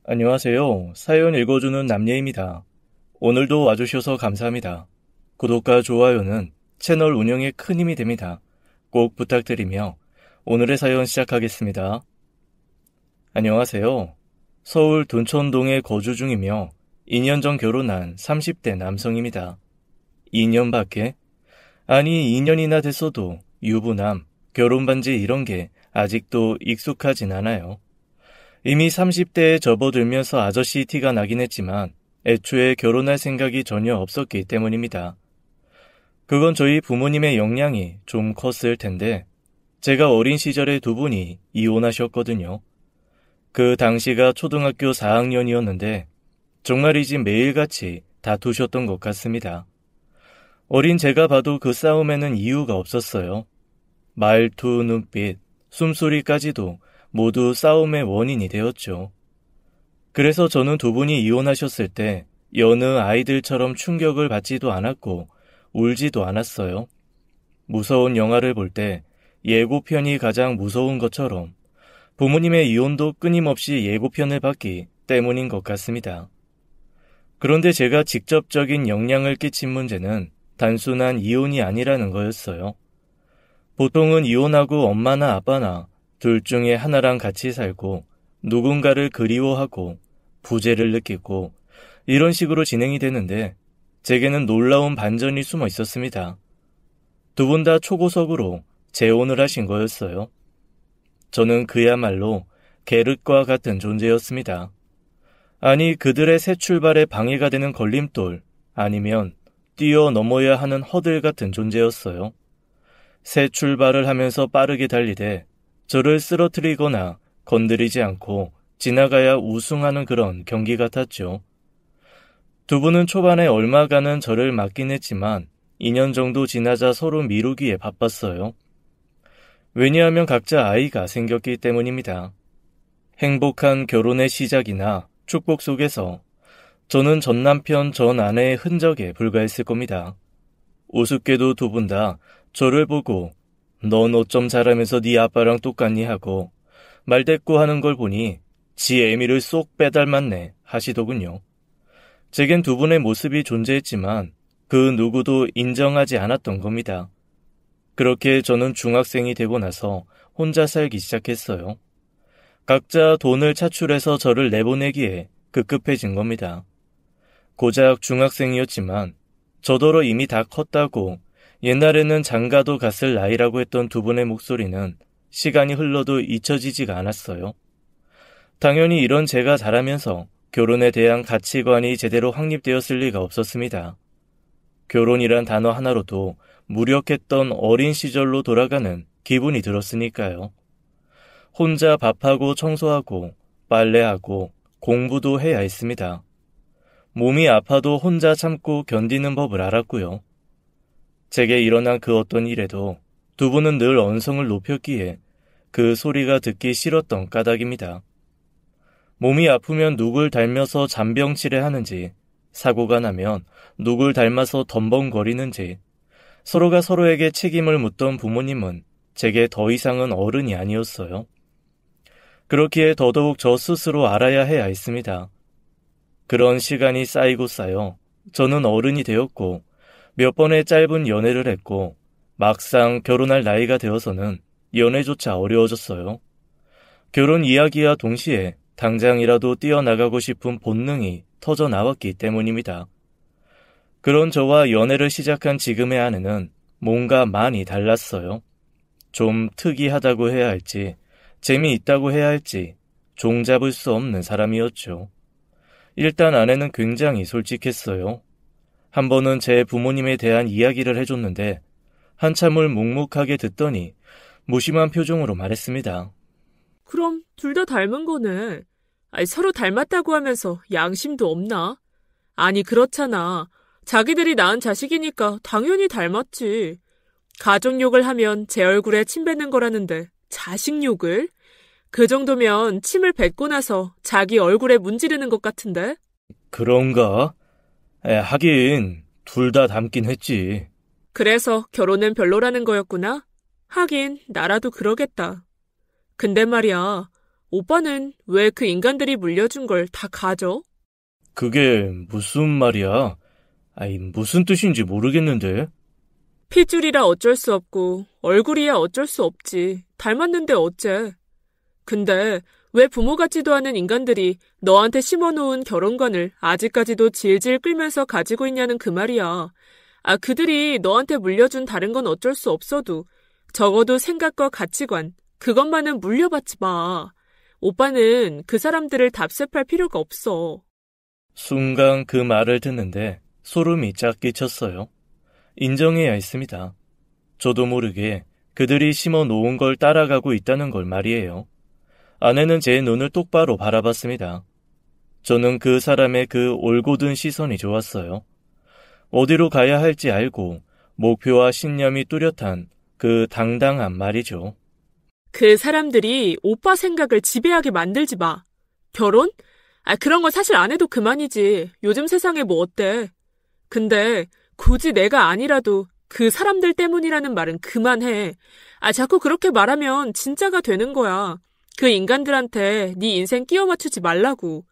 안녕하세요. 사연 읽어주는 남예입니다. 오늘도 와주셔서 감사합니다. 구독과 좋아요는 채널 운영에 큰 힘이 됩니다. 꼭 부탁드리며 오늘의 사연 시작하겠습니다. 안녕하세요. 서울 둔촌동에 거주 중이며 2년 전 결혼한 30대 남성입니다. 2년밖에? 아니 2년이나 됐어도 유부남, 결혼반지 이런 게 아직도 익숙하진 않아요. 이미 30대에 접어들면서 아저씨 티가 나긴 했지만 애초에 결혼할 생각이 전혀 없었기 때문입니다. 그건 저희 부모님의 역량이 좀 컸을 텐데 제가 어린 시절에 두 분이 이혼하셨거든요. 그 당시가 초등학교 4학년이었는데 정말이지 매일같이 다투셨던 것 같습니다. 어린 제가 봐도 그 싸움에는 이유가 없었어요. 말투, 눈빛, 숨소리까지도 모두 싸움의 원인이 되었죠. 그래서 저는 두 분이 이혼하셨을 때 여느 아이들처럼 충격을 받지도 않았고 울지도 않았어요. 무서운 영화를 볼 때 예고편이 가장 무서운 것처럼 부모님의 이혼도 끊임없이 예고편을 봤기 때문인 것 같습니다. 그런데 제가 직접적인 영향을 끼친 문제는 단순한 이혼이 아니라는 거였어요. 보통은 이혼하고 엄마나 아빠나 둘 중에 하나랑 같이 살고 누군가를 그리워하고 부재를 느끼고 이런 식으로 진행이 되는데 제게는 놀라운 반전이 숨어 있었습니다. 두 분 다 초고속으로 재혼을 하신 거였어요. 저는 그야말로 계륵과 같은 존재였습니다. 아니 그들의 새 출발에 방해가 되는 걸림돌 아니면 뛰어넘어야 하는 허들 같은 존재였어요. 새 출발을 하면서 빠르게 달리되 저를 쓰러뜨리거나 건드리지 않고 지나가야 우승하는 그런 경기 같았죠. 두 분은 초반에 얼마간은 저를 맡긴 했지만 2년 정도 지나자 서로 미루기에 바빴어요. 왜냐하면 각자 아이가 생겼기 때문입니다. 행복한 결혼의 시작이나 축복 속에서 저는 전 남편, 전 아내의 흔적에 불과했을 겁니다. 우습게도 두 분 다 저를 보고 넌 어쩜 잘하면서 네 아빠랑 똑같니 하고 말대꾸하는 걸 보니 지 애미를 쏙 빼닮았네 하시더군요. 제겐 두 분의 모습이 존재했지만 그 누구도 인정하지 않았던 겁니다. 그렇게 저는 중학생이 되고 나서 혼자 살기 시작했어요. 각자 돈을 차출해서 저를 내보내기에 급급해진 겁니다. 고작 중학생이었지만 저더러 이미 다 컸다고 옛날에는 장가도 갔을 나이라고 했던 두 분의 목소리는 시간이 흘러도 잊혀지지가 않았어요. 당연히 이런 제가 자라면서 결혼에 대한 가치관이 제대로 확립되었을 리가 없었습니다. 결혼이란 단어 하나로도 무력했던 어린 시절로 돌아가는 기분이 들었으니까요. 혼자 밥하고 청소하고 빨래하고 공부도 해야 했습니다. 몸이 아파도 혼자 참고 견디는 법을 알았고요. 제게 일어난 그 어떤 일에도 두 분은 늘 언성을 높였기에 그 소리가 듣기 싫었던 까닭입니다. 몸이 아프면 누굴 닮아서 잔병치레하는지, 사고가 나면 누굴 닮아서 덤벙거리는지, 서로가 서로에게 책임을 묻던 부모님은 제게 더 이상은 어른이 아니었어요. 그렇기에 더더욱 저 스스로 알아야 해야 했습니다. 그런 시간이 쌓이고 쌓여 저는 어른이 되었고 몇 번의 짧은 연애를 했고 막상 결혼할 나이가 되어서는 연애조차 어려워졌어요. 결혼 이야기와 동시에 당장이라도 뛰어나가고 싶은 본능이 터져 나왔기 때문입니다. 그런 저와 연애를 시작한 지금의 아내는 뭔가 많이 달랐어요. 좀 특이하다고 해야 할지 재미있다고 해야 할지 종잡을 수 없는 사람이었죠. 일단 아내는 굉장히 솔직했어요. 한 번은 제 부모님에 대한 이야기를 해줬는데 한참을 묵묵하게 듣더니 무심한 표정으로 말했습니다. 그럼 둘 다 닮은 거네. 아니, 서로 닮았다고 하면서 양심도 없나? 아니 그렇잖아. 자기들이 낳은 자식이니까 당연히 닮았지. 가족욕을 하면 제 얼굴에 침 뱉는 거라는데 자식욕을? 그 정도면 침을 뱉고 나서 자기 얼굴에 문지르는 것 같은데? 그런가? 하긴 둘 다 닮긴 했지. 그래서 결혼은 별로라는 거였구나? 하긴 나라도 그러겠다. 근데 말이야, 오빠는 왜 그 인간들이 물려준 걸 다 가져? 그게 무슨 말이야? 무슨 뜻인지 모르겠는데. 핏줄이라 어쩔 수 없고 얼굴이야 어쩔 수 없지. 닮았는데 어째. 근데 왜 부모 같지도 않은 인간들이 너한테 심어놓은 결혼관을 아직까지도 질질 끌면서 가지고 있냐는 그 말이야. 그들이 너한테 물려준 다른 건 어쩔 수 없어도 적어도 생각과 가치관, 그것만은 물려받지 마. 오빠는 그 사람들을 답습할 필요가 없어. 순간 그 말을 듣는데 소름이 쫙 끼쳤어요. 인정해야 했습니다. 저도 모르게 그들이 심어 놓은 걸 따라가고 있다는 걸 말이에요. 아내는 제 눈을 똑바로 바라봤습니다. 저는 그 사람의 그 올곧은 시선이 좋았어요. 어디로 가야 할지 알고 목표와 신념이 뚜렷한 그 당당한 말이죠. 그 사람들이 오빠 생각을 지배하게 만들지 마. 결혼? 그런 거 사실 안 해도 그만이지. 요즘 세상에 뭐 어때. 근데 굳이 내가 아니라도 그 사람들 때문이라는 말은 그만해. 자꾸 그렇게 말하면 진짜가 되는 거야. 그 인간들한테 네 인생 끼워 맞추지 말라고.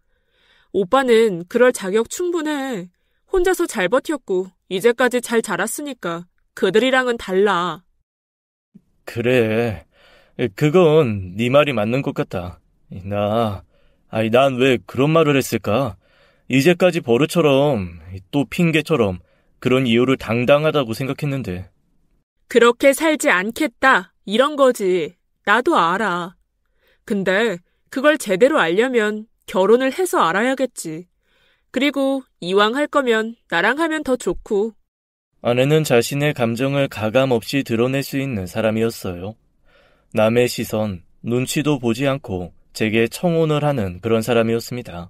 오빠는 그럴 자격 충분해. 혼자서 잘 버텼고 이제까지 잘 자랐으니까 그들이랑은 달라. 그래, 그건 네 말이 맞는 것 같다. 난 왜 그런 말을 했을까? 이제까지 버릇처럼 또 핑계처럼 그런 이유를 당당하다고 생각했는데. 그렇게 살지 않겠다 이런 거지. 나도 알아. 근데 그걸 제대로 알려면 결혼을 해서 알아야겠지. 그리고 이왕 할 거면 나랑 하면 더 좋고. 아내는 자신의 감정을 가감없이 드러낼 수 있는 사람이었어요. 남의 시선, 눈치도 보지 않고 제게 청혼을 하는 그런 사람이었습니다.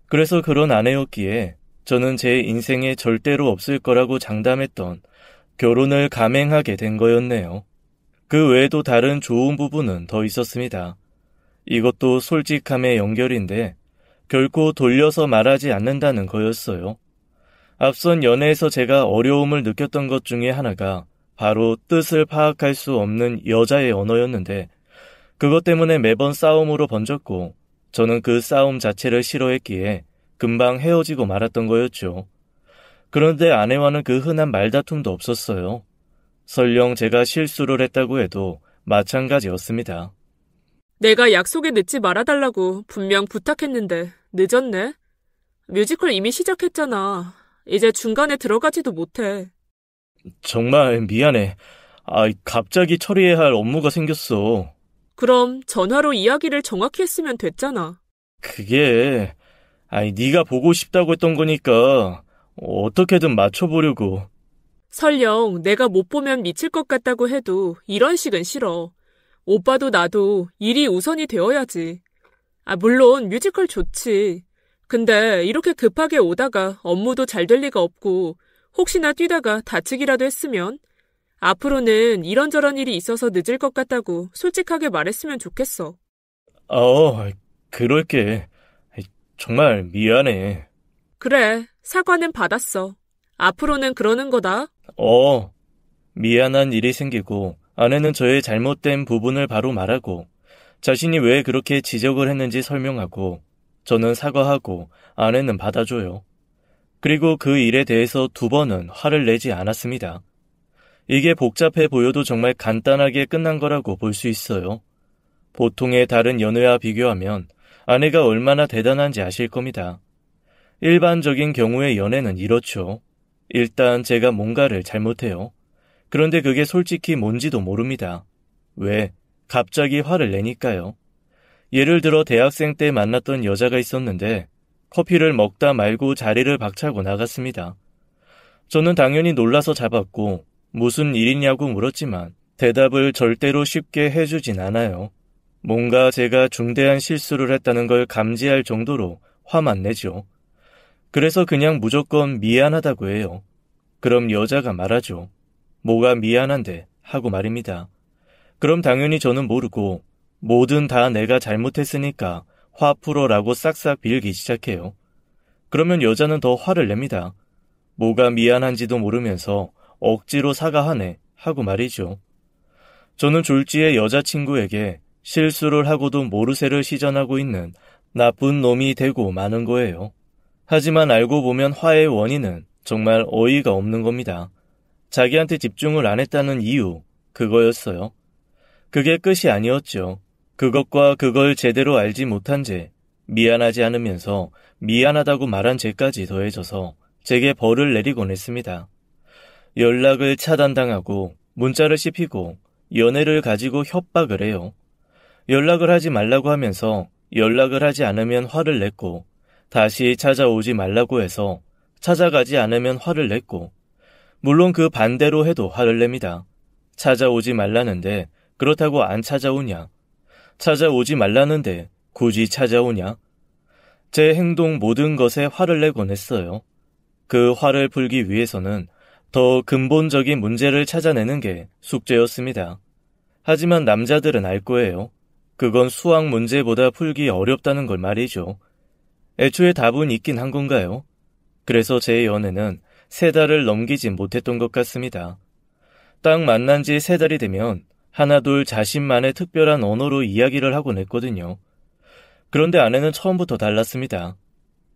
그래서 그런 아내였기에 저는 제 인생에 절대로 없을 거라고 장담했던 결혼을 감행하게 된 거였네요. 그 외에도 다른 좋은 부분은 더 있었습니다. 이것도 솔직함의 연결인데 결코 돌려서 말하지 않는다는 거였어요. 앞선 연애에서 제가 어려움을 느꼈던 것 중에 하나가 바로 뜻을 파악할 수 없는 여자의 언어였는데 그것 때문에 매번 싸움으로 번졌고 저는 그 싸움 자체를 싫어했기에 금방 헤어지고 말았던 거였죠. 그런데 아내와는 그 흔한 말다툼도 없었어요. 설령 제가 실수를 했다고 해도 마찬가지였습니다. 내가 약속에 늦지 말아달라고 분명 부탁했는데 늦었네. 뮤지컬 이미 시작했잖아. 이제 중간에 들어가지도 못해. 정말 미안해. 갑자기 처리해야 할 업무가 생겼어. 그럼 전화로 이야기를 정확히 했으면 됐잖아. 그게 네가 보고 싶다고 했던 거니까 어떻게든 맞춰보려고. 설령 내가 못 보면 미칠 것 같다고 해도 이런 식은 싫어. 오빠도 나도 일이 우선이 되어야지. 물론 뮤지컬 좋지. 근데 이렇게 급하게 오다가 업무도 잘 될 리가 없고 혹시나 뛰다가 다치기라도 했으면 앞으로는 이런저런 일이 있어서 늦을 것 같다고 솔직하게 말했으면 좋겠어. 그럴게. 정말 미안해. 그래, 사과는 받았어. 앞으로는 그러는 거다. 미안한 일이 생기고 아내는 저의 잘못된 부분을 바로 말하고 자신이 왜 그렇게 지적을 했는지 설명하고 저는 사과하고 아내는 받아줘요. 그리고 그 일에 대해서 2번은 화를 내지 않았습니다. 이게 복잡해 보여도 정말 간단하게 끝난 거라고 볼 수 있어요. 보통의 다른 연애와 비교하면 아내가 얼마나 대단한지 아실 겁니다. 일반적인 경우의 연애는 이렇죠. 일단 제가 뭔가를 잘못해요. 그런데 그게 솔직히 뭔지도 모릅니다. 왜? 갑자기 화를 내니까요. 예를 들어 대학생 때 만났던 여자가 있었는데 커피를 먹다 말고 자리를 박차고 나갔습니다. 저는 당연히 놀라서 잡았고 무슨 일이냐고 물었지만 대답을 절대로 쉽게 해주진 않아요. 뭔가 제가 중대한 실수를 했다는 걸 감지할 정도로 화만 내죠. 그래서 그냥 무조건 미안하다고 해요. 그럼 여자가 말하죠. 뭐가 미안한데 하고 말입니다. 그럼 당연히 저는 모르고 뭐든 다 내가 잘못했으니까 화 풀어라고 싹싹 빌기 시작해요. 그러면 여자는 더 화를 냅니다. 뭐가 미안한지도 모르면서 억지로 사과하네 하고 말이죠. 저는 졸지에 여자친구에게 실수를 하고도 모르쇠를 시전하고 있는 나쁜 놈이 되고 마는 거예요. 하지만 알고 보면 화의 원인은 정말 어이가 없는 겁니다. 자기한테 집중을 안 했다는 이유, 그거였어요. 그게 끝이 아니었죠. 그것과 그걸 제대로 알지 못한 죄, 미안하지 않으면서 미안하다고 말한 죄까지 더해져서 제게 벌을 내리곤 했습니다. 연락을 차단당하고 문자를 씹히고 연애를 가지고 협박을 해요. 연락을 하지 말라고 하면서 연락을 하지 않으면 화를 냈고 다시 찾아오지 말라고 해서 찾아가지 않으면 화를 냈고 물론 그 반대로 해도 화를 냅니다. 찾아오지 말라는데 그렇다고 안 찾아오냐? 찾아오지 말라는데 굳이 찾아오냐? 제 행동 모든 것에 화를 내곤 했어요. 그 화를 풀기 위해서는 더 근본적인 문제를 찾아내는 게 숙제였습니다. 하지만 남자들은 알 거예요. 그건 수학 문제보다 풀기 어렵다는 걸 말이죠. 애초에 답은 있긴 한 건가요? 그래서 제 연애는 3달을 넘기진 못했던 것 같습니다. 딱 만난 지 3달이 되면 하나둘 자신만의 특별한 언어로 이야기를 하곤 했거든요. 그런데 아내는 처음부터 달랐습니다.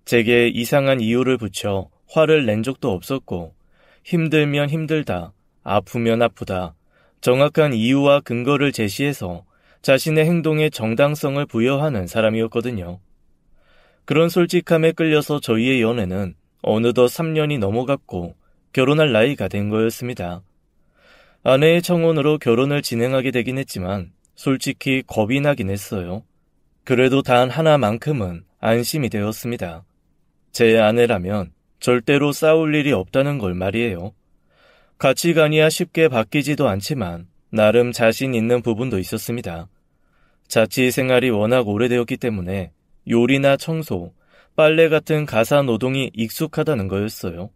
제게 이상한 이유를 붙여 화를 낸 적도 없었고 힘들면 힘들다, 아프면 아프다, 정확한 이유와 근거를 제시해서 자신의 행동에 정당성을 부여하는 사람이었거든요. 그런 솔직함에 끌려서 저희의 연애는 어느덧 3년이 넘어갔고 결혼할 나이가 된 거였습니다. 아내의 청혼으로 결혼을 진행하게 되긴 했지만 솔직히 겁이 나긴 했어요. 그래도 단 하나만큼은 안심이 되었습니다. 제 아내라면 절대로 싸울 일이 없다는 걸 말이에요. 가치관이야 쉽게 바뀌지도 않지만 나름 자신 있는 부분도 있었습니다. 자취 생활이 워낙 오래되었기 때문에 요리나 청소, 빨래 같은 가사 노동이 익숙하다는 거였어요.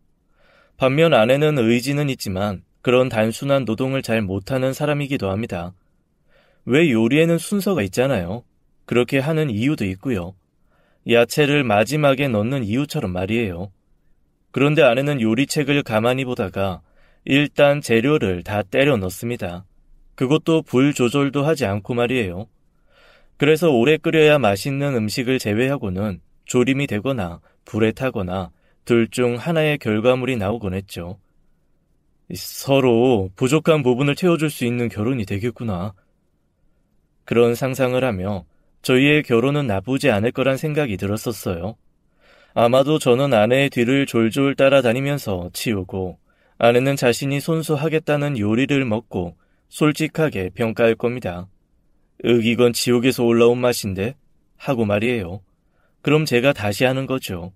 반면 아내는 의지는 있지만 그런 단순한 노동을 잘 못하는 사람이기도 합니다. 왜 요리에는 순서가 있잖아요. 그렇게 하는 이유도 있고요. 야채를 마지막에 넣는 이유처럼 말이에요. 그런데 아내는 요리책을 가만히 보다가 일단 재료를 다 때려 넣습니다. 그것도 불 조절도 하지 않고 말이에요. 그래서 오래 끓여야 맛있는 음식을 제외하고는 조림이 되거나 불에 타거나 둘 중 하나의 결과물이 나오곤 했죠. 서로 부족한 부분을 채워줄 수 있는 결혼이 되겠구나. 그런 상상을 하며 저희의 결혼은 나쁘지 않을 거란 생각이 들었었어요. 아마도 저는 아내의 뒤를 졸졸 따라다니면서 치우고 아내는 자신이 손수하겠다는 요리를 먹고 솔직하게 평가할 겁니다. 이건 지옥에서 올라온 맛인데? 하고 말이에요. 그럼 제가 다시 하는 거죠.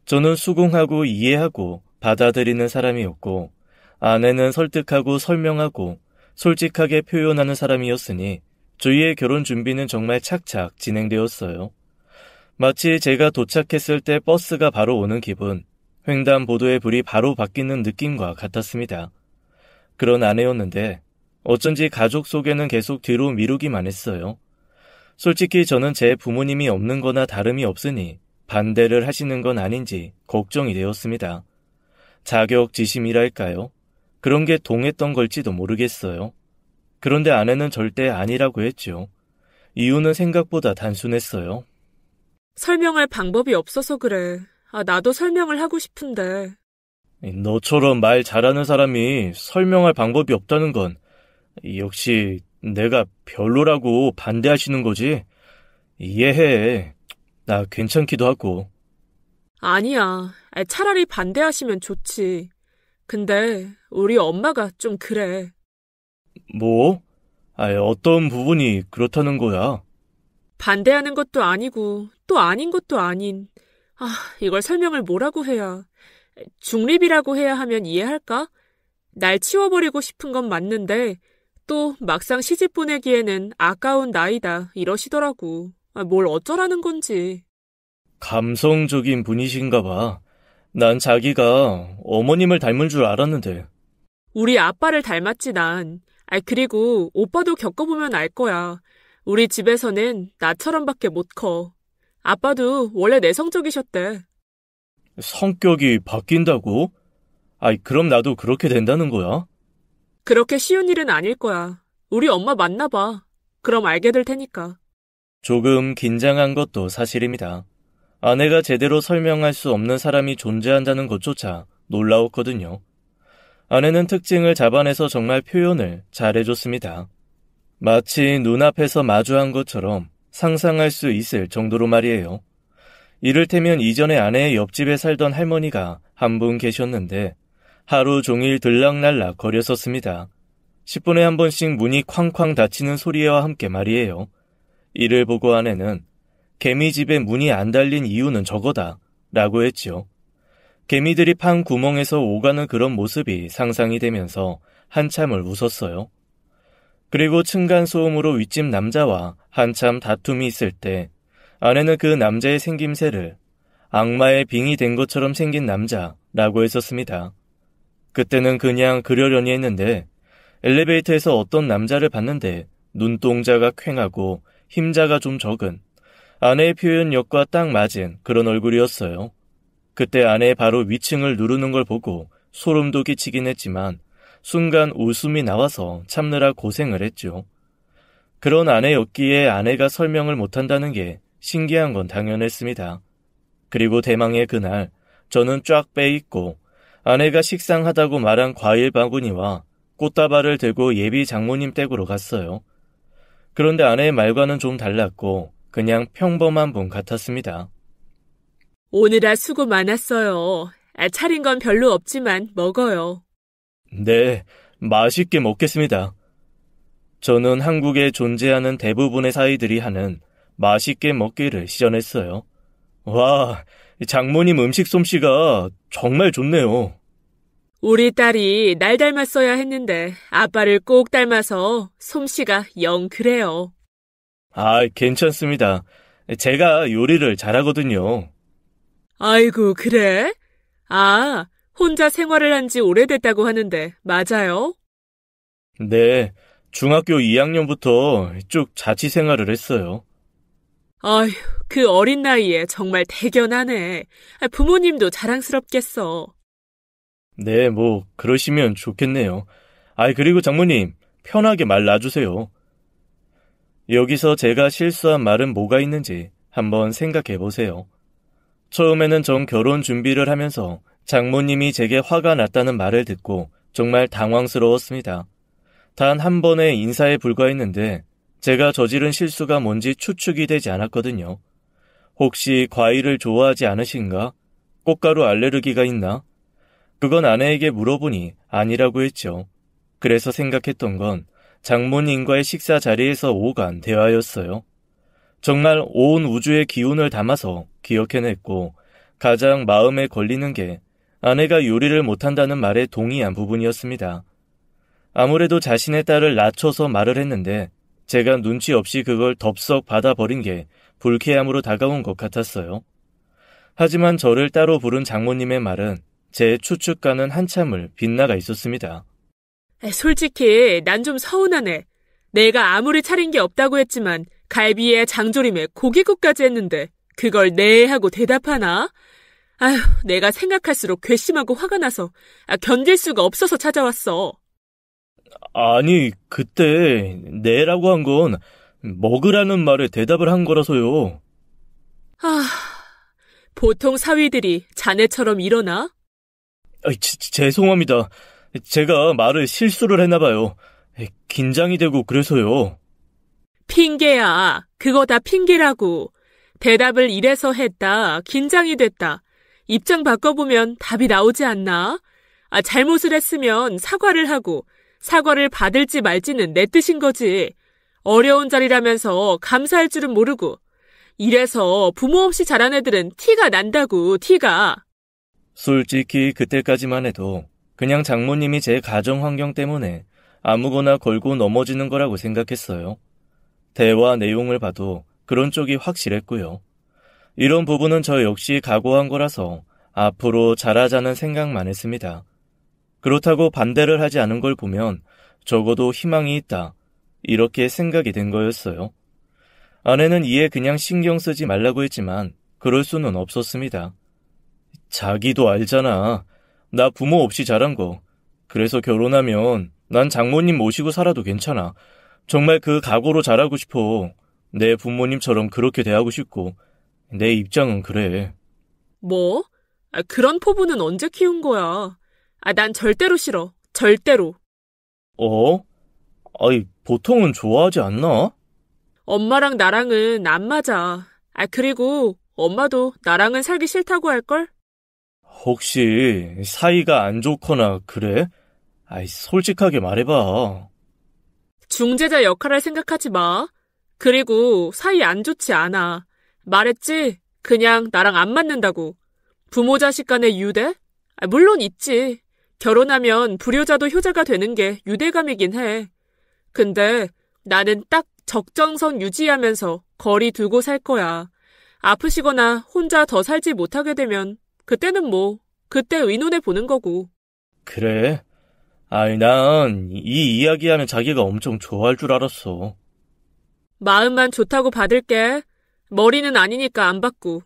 저는 수긍하고 이해하고 받아들이는 사람이었고 아내는 설득하고 설명하고 솔직하게 표현하는 사람이었으니 저희의 결혼 준비는 정말 착착 진행되었어요. 마치 제가 도착했을 때 버스가 바로 오는 기분, 횡단보도의 불이 바로 바뀌는 느낌과 같았습니다. 그런 아내였는데 어쩐지 가족 속에는 계속 뒤로 미루기만 했어요. 솔직히 저는 제 부모님이 없는 거나 다름이 없으니 반대를 하시는 건 아닌지 걱정이 되었습니다. 자격지심이랄까요? 그런 게 동했던 걸지도 모르겠어요. 그런데 아내는 절대 아니라고 했죠. 이유는 생각보다 단순했어요. 설명할 방법이 없어서 그래. 나도 설명을 하고 싶은데. 너처럼 말 잘하는 사람이 설명할 방법이 없다는 건 역시 내가 별로라고 반대하시는 거지? 이해해. 나 괜찮기도 하고. 아니야. 차라리 반대하시면 좋지. 근데 우리 엄마가 좀 그래. 뭐? 어떤 부분이 그렇다는 거야? 반대하는 것도 아니고 또 아닌 것도 아닌. 이걸 설명을 뭐라고 해야. 중립이라고 해야 하면 이해할까? 날 치워버리고 싶은 건 맞는데 또 막상 시집 보내기에는 아까운 나이다 이러시더라고. 뭘 어쩌라는 건지. 감성적인 분이신가 봐. 난 자기가 어머님을 닮은 줄 알았는데. 우리 아빠를 닮았지 난. 그리고 오빠도 겪어보면 알 거야. 우리 집에서는 나처럼밖에 못 커. 아빠도 원래 내성적이셨대. 성격이 바뀐다고? 그럼 나도 그렇게 된다는 거야? 그렇게 쉬운 일은 아닐 거야. 우리 엄마 맞나 봐. 그럼 알게 될 테니까. 조금 긴장한 것도 사실입니다. 아내가 제대로 설명할 수 없는 사람이 존재한다는 것조차 놀라웠거든요. 아내는 특징을 잡아내서 정말 표현을 잘해줬습니다. 마치 눈앞에서 마주한 것처럼 상상할 수 있을 정도로 말이에요. 이를테면 이전에 아내의 옆집에 살던 할머니가 한 분 계셨는데 하루 종일 들락날락 거렸었습니다. 10분에 한 번씩 문이 쾅쾅 닫히는 소리와 함께 말이에요. 이를 보고 아내는 개미집에 문이 안 달린 이유는 저거다 라고 했죠. 개미들이 판 구멍에서 오가는 그런 모습이 상상이 되면서 한참을 웃었어요. 그리고 층간소음으로 윗집 남자와 한참 다툼이 있을 때 아내는 그 남자의 생김새를 악마의 빙이 된 것처럼 생긴 남자라고 했었습니다. 그때는 그냥 그러려니 했는데 엘리베이터에서 어떤 남자를 봤는데 눈동자가 퀭하고 힘자가 좀 적은 아내의 표현력과 딱 맞은 그런 얼굴이었어요. 그때 아내의 바로 위층을 누르는 걸 보고 소름도 끼치긴 했지만 순간 웃음이 나와서 참느라 고생을 했죠. 그런 아내였기에 아내가 설명을 못한다는 게 신기한 건 당연했습니다. 그리고 대망의 그날 저는 쫙 빼입고 아내가 식상하다고 말한 과일 바구니와 꽃다발을 들고 예비 장모님 댁으로 갔어요. 그런데 아내의 말과는 좀 달랐고 그냥 평범한 분 같았습니다. 오늘아 수고 많았어요. 차린 건 별로 없지만 먹어요. 네, 맛있게 먹겠습니다. 저는 한국에 존재하는 대부분의 사이들이 하는 맛있게 먹기를 시전했어요. 와, 장모님 음식 솜씨가 정말 좋네요. 우리 딸이 날 닮았어야 했는데 아빠를 꼭 닮아서 솜씨가 영 그래요. 아, 괜찮습니다. 제가 요리를 잘하거든요. 아이고, 그래? 아, 혼자 생활을 한 지 오래됐다고 하는데 맞아요? 네, 중학교 2학년부터 쭉 자취 생활을 했어요. 아휴, 그 어린 나이에 정말 대견하네. 부모님도 자랑스럽겠어. 네, 뭐 그러시면 좋겠네요. 그리고 장모님, 편하게 말 놔주세요. 여기서 제가 실수한 말은 뭐가 있는지 한번 생각해 보세요. 처음에는 전 결혼 준비를 하면서 장모님이 제게 화가 났다는 말을 듣고 정말 당황스러웠습니다. 단 한 번의 인사에 불과했는데 제가 저지른 실수가 뭔지 추측이 되지 않았거든요. 혹시 과일을 좋아하지 않으신가? 꽃가루 알레르기가 있나? 그건 아내에게 물어보니 아니라고 했죠. 그래서 생각했던 건 장모님과의 식사 자리에서 오간 대화였어요. 정말 온 우주의 기운을 담아서 기억해냈고 가장 마음에 걸리는 게 아내가 요리를 못한다는 말에 동의한 부분이었습니다. 아무래도 자신의 딸을 낮춰서 말을 했는데 제가 눈치 없이 그걸 덥석 받아버린 게 불쾌함으로 다가온 것 같았어요. 하지만 저를 따로 부른 장모님의 말은 제 추측과는 한참을 빗나가 있었습니다. 솔직히 난 좀 서운하네. 내가 아무리 차린 게 없다고 했지만 갈비에 장조림에 고기국까지 했는데 그걸 네 하고 대답하나? 아휴, 내가 생각할수록 괘씸하고 화가 나서 견딜 수가 없어서 찾아왔어. 아니, 그때 네라고 한 건 먹으라는 말에 대답을 한 거라서요. 보통 사위들이 자네처럼 일어나? 죄송합니다. 제가 말을 실수를 했나 봐요. 긴장이 되고 그래서요. 핑계야. 그거 다 핑계라고. 대답을 이래서 했다. 긴장이 됐다. 입장 바꿔보면 답이 나오지 않나? 잘못을 했으면 사과를 하고 사과를 받을지 말지는 내 뜻인 거지. 어려운 자리라면서 감사할 줄은 모르고. 이래서 부모 없이 자란 애들은 티가 난다고, 티가. 솔직히 그때까지만 해도 그냥 장모님이 제 가정 환경 때문에 아무거나 걸고 넘어지는 거라고 생각했어요. 대화 내용을 봐도 그런 쪽이 확실했고요. 이런 부분은 저 역시 각오한 거라서 앞으로 잘하자는 생각만 했습니다. 그렇다고 반대를 하지 않은 걸 보면 적어도 희망이 있다. 이렇게 생각이 된 거였어요. 아내는 이에 그냥 신경 쓰지 말라고 했지만 그럴 수는 없었습니다. 자기도 알잖아. 나 부모 없이 자란 거. 그래서 결혼하면 난 장모님 모시고 살아도 괜찮아. 정말 그 각오로 잘하고 싶어. 내 부모님처럼 그렇게 대하고 싶고. 내 입장은 그래. 뭐? 그런 포부는 언제 키운 거야? 난 절대로 싫어. 절대로. 어? 아이, 보통은 좋아하지 않나? 엄마랑 나랑은 안 맞아. 그리고 엄마도 나랑은 살기 싫다고 할걸? 혹시 사이가 안 좋거나 그래? 아이, 솔직하게 말해봐. 중재자 역할을 생각하지 마. 그리고 사이 안 좋지 않아. 말했지? 그냥 나랑 안 맞는다고. 부모 자식 간의 유대? 물론 있지. 결혼하면 불효자도 효자가 되는 게 유대감이긴 해. 근데 나는 딱 적정선 유지하면서 거리 두고 살 거야. 아프시거나 혼자 더 살지 못하게 되면 그때는 뭐 그때 의논해 보는 거고. 그래? 아이, 난 이 이야기하면 자기가 엄청 좋아할 줄 알았어. 마음만 좋다고 받을게. 머리는 아니니까 안 받고.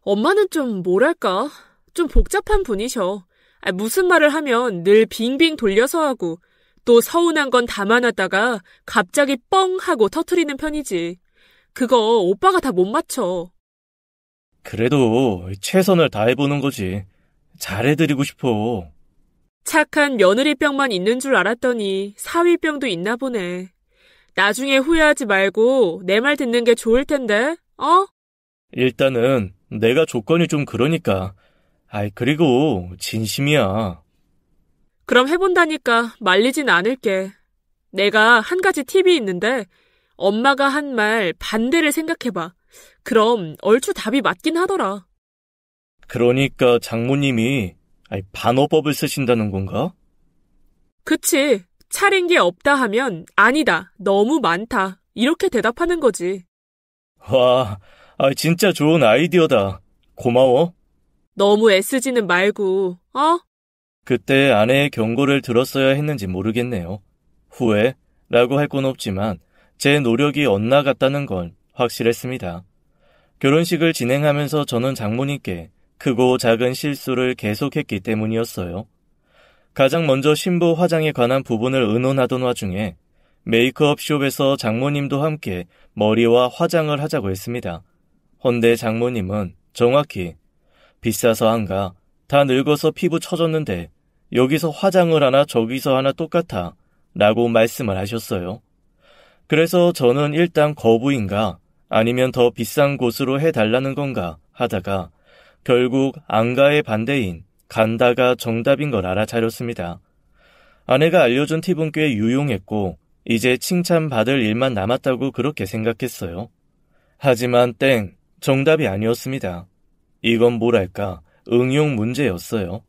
엄마는 좀 뭐랄까? 좀 복잡한 분이셔. 무슨 말을 하면 늘 빙빙 돌려서 하고 또 서운한 건 담아놨다가 갑자기 뻥 하고 터트리는 편이지. 그거 오빠가 다 못 맞춰. 그래도 최선을 다해보는 거지. 잘해드리고 싶어. 착한 며느리병만 있는 줄 알았더니 사위병도 있나 보네. 나중에 후회하지 말고 내 말 듣는 게 좋을 텐데, 어? 일단은 내가 조건이 좀 그러니까. 아이, 그리고 진심이야. 그럼 해본다니까 말리진 않을게. 내가 한 가지 팁이 있는데 엄마가 한 말 반대를 생각해봐. 그럼 얼추 답이 맞긴 하더라. 그러니까 장모님이 반어법을 쓰신다는 건가? 그치. 차린 게 없다 하면 아니다, 너무 많다. 이렇게 대답하는 거지. 와, 진짜 좋은 아이디어다. 고마워. 너무 애쓰지는 말고, 어? 그때 아내의 경고를 들었어야 했는지 모르겠네요. 후회라고 할 건 없지만 제 노력이 엇나갔다는 건 확실했습니다. 결혼식을 진행하면서 저는 장모님께 크고 작은 실수를 계속했기 때문이었어요. 가장 먼저 신부 화장에 관한 부분을 의논하던 와중에 메이크업 숍에서 장모님도 함께 머리와 화장을 하자고 했습니다. 헌데 장모님은 정확히 비싸서 안 가. 다 늙어서 피부 처졌는데 여기서 화장을 하나 저기서 하나 똑같아 라고 말씀을 하셨어요. 그래서 저는 일단 거부인가 아니면 더 비싼 곳으로 해달라는 건가 하다가 결국 안 가의 반대인 간다가 정답인 걸 알아차렸습니다. 아내가 알려준 팁은 꽤 유용했고 이제 칭찬받을 일만 남았다고 그렇게 생각했어요. 하지만 정답이 아니었습니다. 이건 뭐랄까 응용 문제였어요.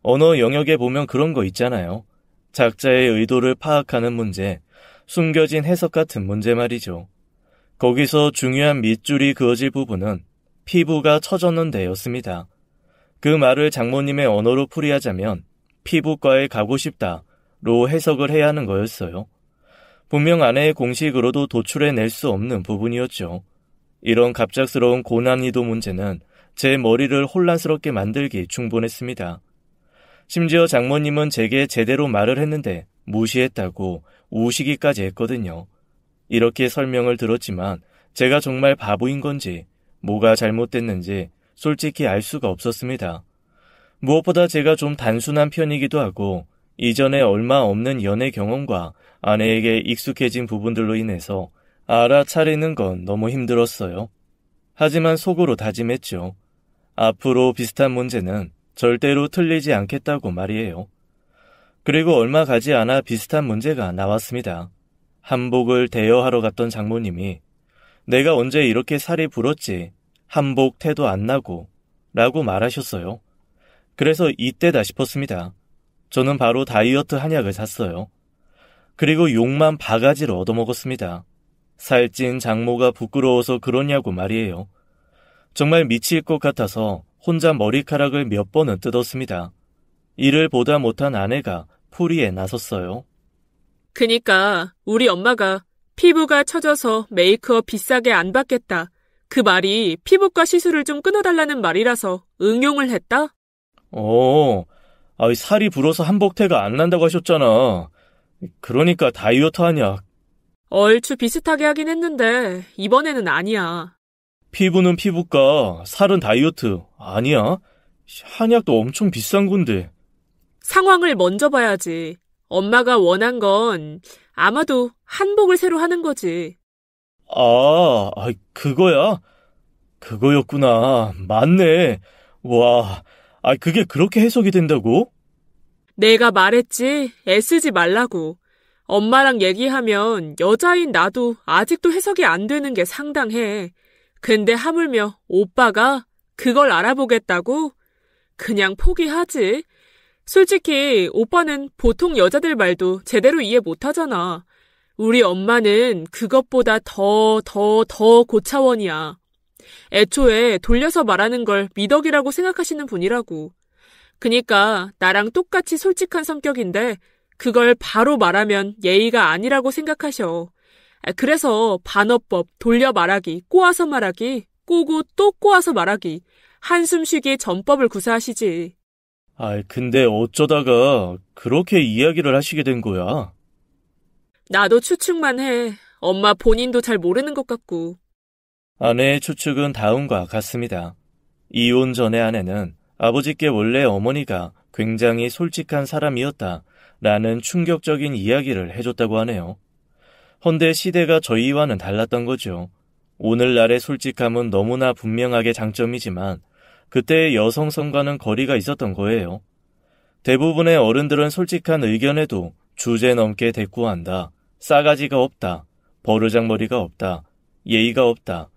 언어 영역에 보면 그런 거 있잖아요. 작자의 의도를 파악하는 문제, 숨겨진 해석 같은 문제 말이죠. 거기서 중요한 밑줄이 그어질 부분은 피부가 처졌는데였습니다. 그 말을 장모님의 언어로 풀이하자면 피부과에 가고 싶다로 해석을 해야 하는 거였어요. 분명 아내의 공식으로도 도출해낼 수 없는 부분이었죠. 이런 갑작스러운 고난이도 문제는 제 머리를 혼란스럽게 만들기 충분했습니다. 심지어 장모님은 제게 제대로 말을 했는데 무시했다고 우시기까지 했거든요. 이렇게 설명을 들었지만 제가 정말 바보인 건지 뭐가 잘못됐는지 솔직히 알 수가 없었습니다. 무엇보다 제가 좀 단순한 편이기도 하고 이전에 얼마 없는 연애 경험과 아내에게 익숙해진 부분들로 인해서 알아차리는 건 너무 힘들었어요. 하지만 속으로 다짐했죠. 앞으로 비슷한 문제는 절대로 틀리지 않겠다고 말이에요. 그리고 얼마 가지 않아 비슷한 문제가 나왔습니다. 한복을 대여하러 갔던 장모님이 내가 언제 이렇게 살이 불었지? 한복 태도 안 나고 라고 말하셨어요. 그래서 이때다 싶었습니다. 저는 바로 다이어트 한약을 샀어요. 그리고 욕만 바가지로 얻어먹었습니다. 살찐 장모가 부끄러워서 그러냐고 말이에요. 정말 미칠 것 같아서 혼자 머리카락을 몇 번은 뜯었습니다. 이를 보다 못한 아내가 풀이에 나섰어요. 그니까 우리 엄마가 피부가 처져서 메이크업 비싸게 안 받겠다. 그 말이 피부과 시술을 좀 끊어달라는 말이라서 응용을 했다? 살이 불어서 한복태가 안 난다고 하셨잖아. 그러니까 다이어트 하냐. 얼추 비슷하게 하긴 했는데 이번에는 아니야. 피부는 피부과, 살은 다이어트. 아니야? 한약도 엄청 비싼 건데. 상황을 먼저 봐야지. 엄마가 원한 건 아마도 한복을 새로 하는 거지. 그거야? 그거였구나. 맞네. 와, 그게 그렇게 해석이 된다고? 내가 말했지, 애쓰지 말라고. 엄마랑 얘기하면 여자인 나도 아직도 해석이 안 되는 게 상당해. 근데 하물며 오빠가 그걸 알아보겠다고? 그냥 포기하지. 솔직히 오빠는 보통 여자들 말도 제대로 이해 못하잖아. 우리 엄마는 그것보다 더 고차원이야. 애초에 돌려서 말하는 걸 미덕이라고 생각하시는 분이라고. 그니까 나랑 똑같이 솔직한 성격인데 그걸 바로 말하면 예의가 아니라고 생각하셔. 그래서 반어법, 돌려 말하기, 꼬아서 말하기, 꼬고 또 꼬아서 말하기, 한숨 쉬기 전법을 구사하시지. 근데 어쩌다가 그렇게 이야기를 하시게 된 거야? 나도 추측만 해. 엄마 본인도 잘 모르는 것 같고. 아내의 추측은 다음과 같습니다. 이혼 전의 아내는 아버지께 원래 어머니가 굉장히 솔직한 사람이었다 라는 충격적인 이야기를 해줬다고 하네요. 헌데 시대가 저희와는 달랐던 거죠. 오늘날의 솔직함은 너무나 분명하게 장점이지만 그때의 여성성과는 거리가 있었던 거예요. 대부분의 어른들은 솔직한 의견에도 주제 넘게 대꾸한다, 싸가지가 없다, 버르장머리가 없다, 예의가 없다,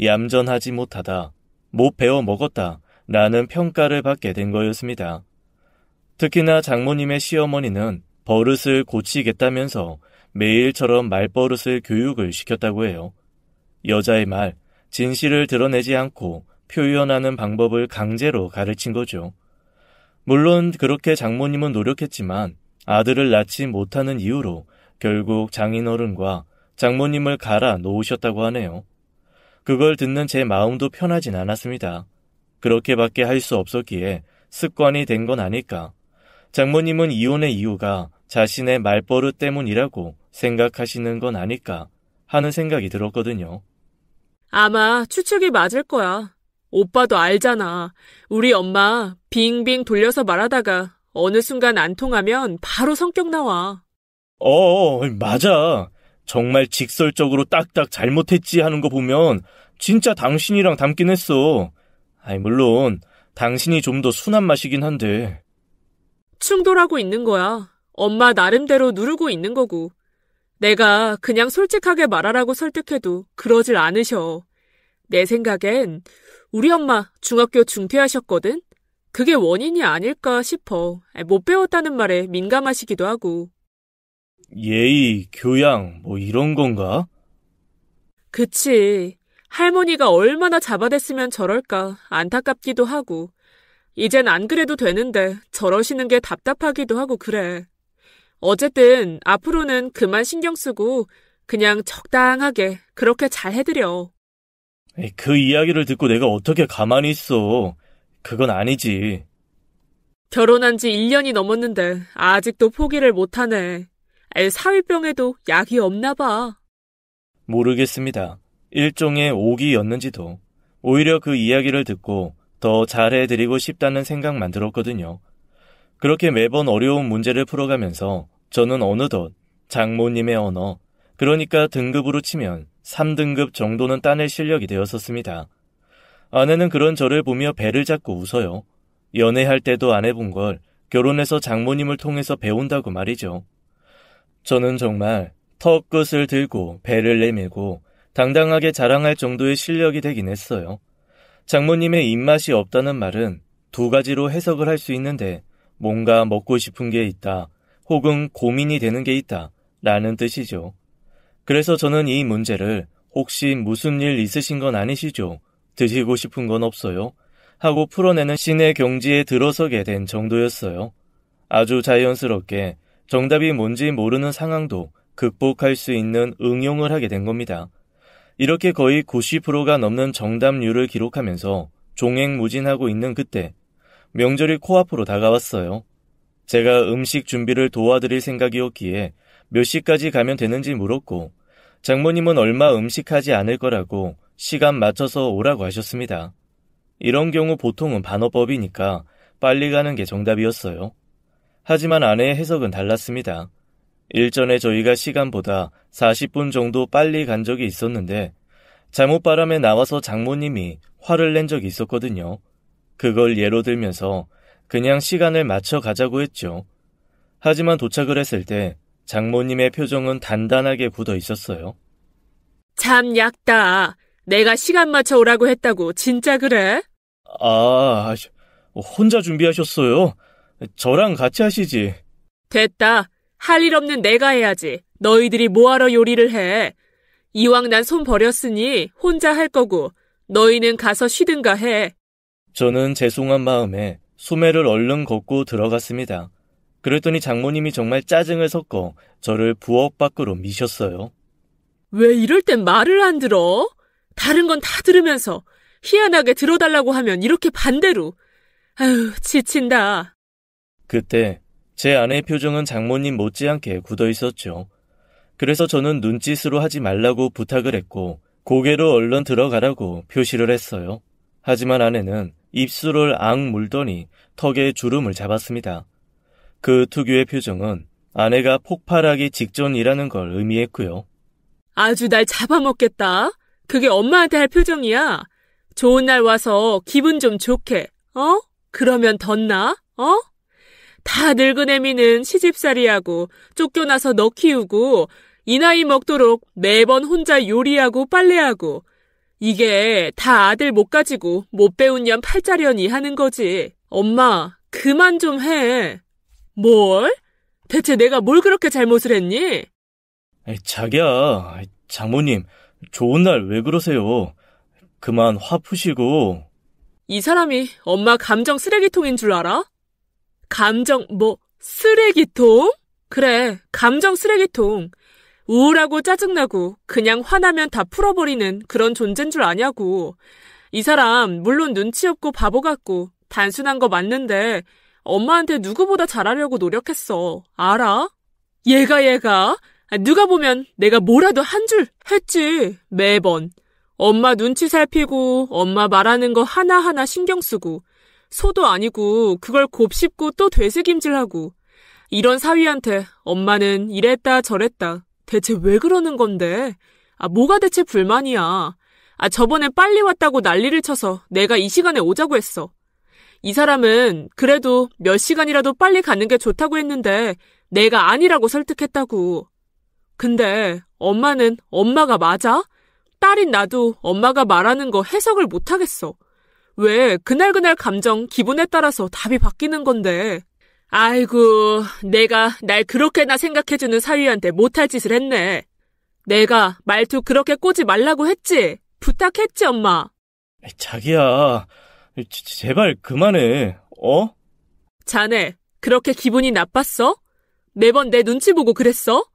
얌전하지 못하다, 못 배워 먹었다 라는 평가를 받게 된 거였습니다. 특히나 장모님의 시어머니는 버릇을 고치겠다면서 매일처럼 말버릇을 교육을 시켰다고 해요. 여자의 말, 진실을 드러내지 않고 표현하는 방법을 강제로 가르친 거죠. 물론 그렇게 장모님은 노력했지만 아들을 낳지 못하는 이유로 결국 장인어른과 장모님을 갈아 놓으셨다고 하네요. 그걸 듣는 제 마음도 편하진 않았습니다. 그렇게밖에 할 수 없었기에 습관이 된 건 아닐까. 장모님은 이혼의 이유가 자신의 말버릇 때문이라고 생각하시는 건 아닐까 하는 생각이 들었거든요. 아마 추측이 맞을 거야. 오빠도 알잖아. 우리 엄마 빙빙 돌려서 말하다가 어느 순간 안 통하면 바로 성격 나와. 맞아. 정말 직설적으로 딱딱 잘못했지 하는 거 보면 진짜 당신이랑 닮긴 했어. 물론 당신이 좀 더 순한 맛이긴 한데. 충돌하고 있는 거야. 엄마 나름대로 누르고 있는 거고. 내가 그냥 솔직하게 말하라고 설득해도 그러질 않으셔. 내 생각엔 우리 엄마 중학교 중퇴하셨거든? 그게 원인이 아닐까 싶어. 못 배웠다는 말에 민감하시기도 하고. 예의, 교양, 이런 건가? 그치. 할머니가 얼마나 잡아댔으면 저럴까 안타깝기도 하고. 이젠 안 그래도 되는데 저러시는 게 답답하기도 하고 그래. 어쨌든 앞으로는 그만 신경 쓰고 그냥 적당하게 그렇게 잘 해드려. 그 이야기를 듣고 내가 어떻게 가만히 있어. 그건 아니지. 결혼한 지 1년이 넘었는데 아직도 포기를 못하네. 사위병에도 약이 없나 봐. 모르겠습니다. 일종의 오기였는지도. 오히려 그 이야기를 듣고 더 잘해드리고 싶다는 생각만 들었거든요. 그렇게 매번 어려운 문제를 풀어가면서 저는 어느덧 장모님의 언어, 그러니까 등급으로 치면 3등급 정도는 따낼 실력이 되었었습니다. 아내는 그런 저를 보며 배를 잡고 웃어요. 연애할 때도 안 해본 걸 결혼해서 장모님을 통해서 배운다고 말이죠. 저는 정말 턱끝을 들고 배를 내밀고 당당하게 자랑할 정도의 실력이 되긴 했어요. 장모님의 입맛이 없다는 말은 두 가지로 해석을 할 수 있는데 뭔가 먹고 싶은 게 있다, 혹은 고민이 되는 게 있다 라는 뜻이죠. 그래서 저는 이 문제를 혹시 무슨 일 있으신 건 아니시죠? 드시고 싶은 건 없어요? 하고 풀어내는 신의 경지에 들어서게 된 정도였어요. 아주 자연스럽게 정답이 뭔지 모르는 상황도 극복할 수 있는 응용을 하게 된 겁니다. 이렇게 거의 90%가 넘는 정답률을 기록하면서 종횡무진하고 있는 그때 명절이 코앞으로 다가왔어요. 제가 음식 준비를 도와드릴 생각이었기에 몇 시까지 가면 되는지 물었고 장모님은 얼마 음식하지 않을 거라고 시간 맞춰서 오라고 하셨습니다. 이런 경우 보통은 반어법이니까 빨리 가는 게 정답이었어요. 하지만 아내의 해석은 달랐습니다. 일전에 저희가 시간보다 40분 정도 빨리 간 적이 있었는데 잘못바람에 나와서 장모님이 화를 낸 적이 있었거든요. 그걸 예로 들면서 그냥 시간을 맞춰 가자고 했죠. 하지만 도착을 했을 때 장모님의 표정은 단단하게 굳어 있었어요. 참 얕다. 내가 시간 맞춰 오라고 했다고 진짜 그래? 혼자 준비하셨어요? 저랑 같이 하시지. 됐다. 할 일 없는 내가 해야지. 너희들이 뭐하러 요리를 해. 이왕 난 손 버렸으니 혼자 할 거고 너희는 가서 쉬든가 해. 저는 죄송한 마음에 소매를 얼른 걷고 들어갔습니다. 그랬더니 장모님이 정말 짜증을 섞어 저를 부엌 밖으로 미셨어요. 왜 이럴 땐 말을 안 들어? 다른 건 다 들으면서 희한하게 들어달라고 하면 이렇게 반대로. 아유, 지친다. 그때 제 아내의 표정은 장모님 못지않게 굳어 있었죠. 그래서 저는 눈짓으로 하지 말라고 부탁을 했고 고개로 얼른 들어가라고 표시를 했어요. 하지만 아내는 입술을 앙 물더니 턱에 주름을 잡았습니다. 그 특유의 표정은 아내가 폭발하기 직전이라는 걸 의미했고요. 아주 날 잡아먹겠다. 그게 엄마한테 할 표정이야. 좋은 날 와서 기분 좀 좋게. 그러면 덧나? 다 늙은 애미는 시집살이하고 쫓겨나서 너 키우고 이 나이 먹도록 매번 혼자 요리하고 빨래하고 이게 다 아들 못 가지고 못 배운 년 팔자려니 하는 거지. 엄마, 그만 좀 해. 뭘? 대체 내가 뭘 그렇게 잘못을 했니? 자기야, 장모님, 좋은 날 왜 그러세요? 그만 화 푸시고. 이 사람이 엄마 감정 쓰레기통인 줄 알아? 쓰레기통? 그래, 감정 쓰레기통. 우울하고 짜증나고 그냥 화나면 다 풀어버리는 그런 존재인 줄 아냐고. 이 사람 물론 눈치 없고 바보 같고 단순한 거 맞는데 엄마한테 누구보다 잘하려고 노력했어. 알아? 얘가 누가 보면 내가 뭐라도 한 줄 했지. 매번. 엄마 눈치 살피고 엄마 말하는 거 하나하나 신경 쓰고 소도 아니고 그걸 곱씹고 또 되새김질하고 이런 사위한테 엄마는 이랬다 저랬다. 대체 왜 그러는 건데? 뭐가 대체 불만이야? 저번에 빨리 왔다고 난리를 쳐서 내가 이 시간에 오자고 했어. 이 사람은 그래도 몇 시간이라도 빨리 가는 게 좋다고 했는데 내가 아니라고 설득했다고. 근데 엄마는 엄마가 맞아? 딸인 나도 엄마가 말하는 거 해석을 못하겠어. 왜 그날 감정, 기분에 따라서 답이 바뀌는 건데. 아이고, 내가 날 그렇게나 생각해주는 사위한테 못할 짓을 했네. 내가 말투 그렇게 꼬지 말라고 했지? 부탁했지, 엄마? 자기야, 제발 그만해, 자네, 그렇게 기분이 나빴어? 매번 내 눈치 보고 그랬어?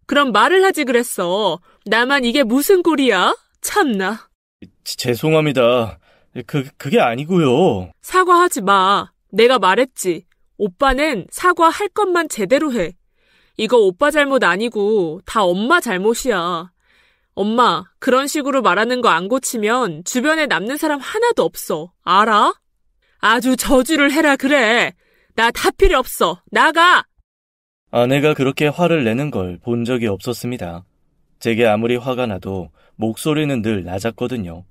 그럼 말을 하지 그랬어. 나만 이게 무슨 꼴이야? 참나. 죄송합니다. 그게 아니고요. 사과하지 마. 내가 말했지. 오빠는 사과할 것만 제대로 해. 이거 오빠 잘못 아니고 다 엄마 잘못이야. 엄마, 그런 식으로 말하는 거 안 고치면 주변에 남는 사람 하나도 없어. 알아? 아주 저주를 해라 그래. 나 다 필요 없어. 나가! 아내가 그렇게 화를 내는 걸 본 적이 없었습니다. 제게 아무리 화가 나도 목소리는 늘 낮았거든요.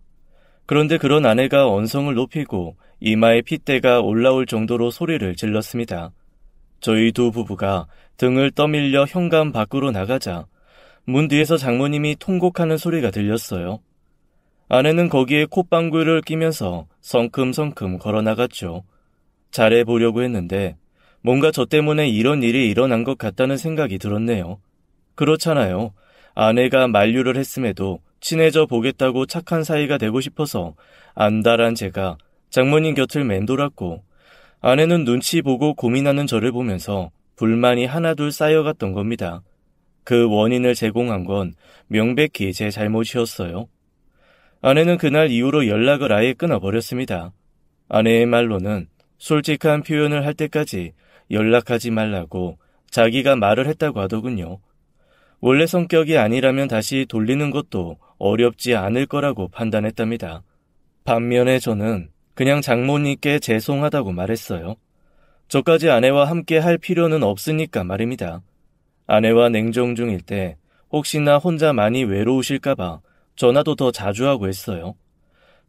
그런데 그런 아내가 언성을 높이고 이마에 핏대가 올라올 정도로 소리를 질렀습니다. 저희 두 부부가 등을 떠밀려 현관 밖으로 나가자 문 뒤에서 장모님이 통곡하는 소리가 들렸어요. 아내는 거기에 콧방귀를 끼면서 성큼성큼 걸어나갔죠. 잘해보려고 했는데 뭔가 저 때문에 이런 일이 일어난 것 같다는 생각이 들었네요. 그렇잖아요. 아내가 만류를 했음에도 친해져 보겠다고 착한 사이가 되고 싶어서 안달한 제가 장모님 곁을 맴돌았고 아내는 눈치 보고 고민하는 저를 보면서 불만이 하나둘 쌓여갔던 겁니다. 그 원인을 제공한 건 명백히 제 잘못이었어요. 아내는 그날 이후로 연락을 아예 끊어버렸습니다. 아내의 말로는 솔직한 표현을 할 때까지 연락하지 말라고 자기가 말을 했다고 하더군요. 원래 성격이 아니라면 다시 돌리는 것도 어렵지 않을 거라고 판단했답니다. 반면에 저는 그냥 장모님께 죄송하다고 말했어요. 저까지 아내와 함께 할 필요는 없으니까 말입니다. 아내와 냉정 중일 때 혹시나 혼자 많이 외로우실까봐 전화도 더 자주 하고 했어요.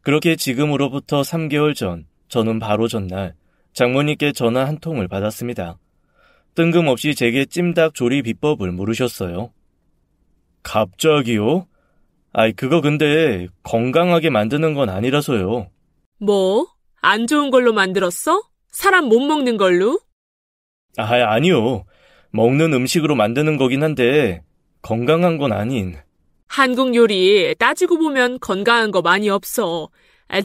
그렇게 지금으로부터 3개월 전, 저는 바로 전날 장모님께 전화 한 통을 받았습니다. 뜬금없이 제게 찜닭 조리 비법을 물으셨어요. 갑자기요? 그거 근데 건강하게 만드는 건 아니라서요. 뭐? 안 좋은 걸로 만들었어? 사람 못 먹는 걸로? 아니요. 먹는 음식으로 만드는 거긴 한데 건강한 건 아닌. 한국 요리 따지고 보면 건강한 거 많이 없어.